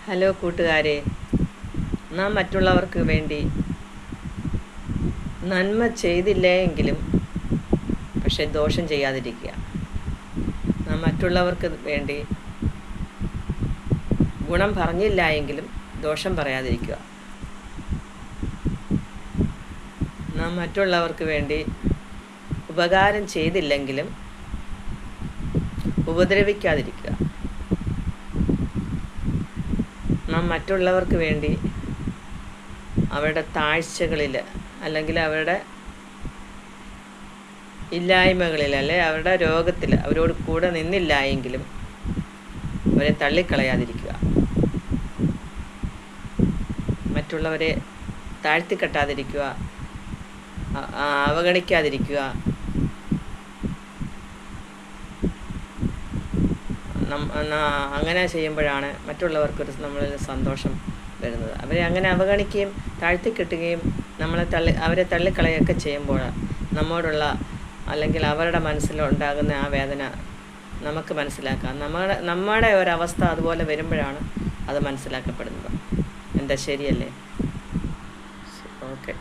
Hello കൂട്ടുകാരെ, നാം മറ്റുള്ളവർക്ക് വേണ്ടി നന്മ ചെയ്തില്ല എങ്കിലും പക്ഷെ ദോഷം ചെയ്യാതിരിക്കുക. നാം മറ്റുള്ളവർക്ക് വേണ്ടി ഗുണം പറഞ്ഞില്ല എങ്കിലും ദോഷം പറയാതിരിക്കുക. നാം മറ്റുള്ളവർക്ക് വേണ്ടി ഉപകാരം ചെയ്തില്ലെങ്കിലും ഉപദ്രവിക്കാതിരിക്കുക. നാം മറ്റുള്ളവർക്ക് വേണ്ടി അവരുടെ താഴ്ചകളിൽ അല്ലെങ്കിൽ അവരുടെ ഇല്ലായ്മകളിൽ അല്ലെ അവരുടെ രോഗത്തിൽ അവരോട് കൂടെ നിന്നില്ല എങ്കിലും അവരെ തള്ളിക്കളയാതിരിക്കുക. മറ്റുള്ളവരെ താഴ്ത്തിക്കെട്ടാതിരിക്കുക, അവഗണിക്കാതിരിക്കുക. അങ്ങനെ ചെയ്യുമ്പോഴാണ് മറ്റുള്ളവർക്കൊരു നമ്മളിൽ സന്തോഷം വരുന്നത്. അവരെ അങ്ങനെ അവഗണിക്കുകയും താഴ്ത്തിക്കെട്ടുകയും അവരെ തള്ളിക്കളയുകയൊക്കെ ചെയ്യുമ്പോൾ നമ്മോടുള്ള അല്ലെങ്കിൽ അവരുടെ മനസ്സിലുണ്ടാകുന്ന ആ വേദന നമുക്ക് മനസ്സിലാക്കാം. നമ്മുടെ ഒരവസ്ഥ അതുപോലെ വരുമ്പോഴാണ് അത് മനസ്സിലാക്കപ്പെടുന്നത്. എന്താ ശരിയല്ലേ? ഓക്കെ.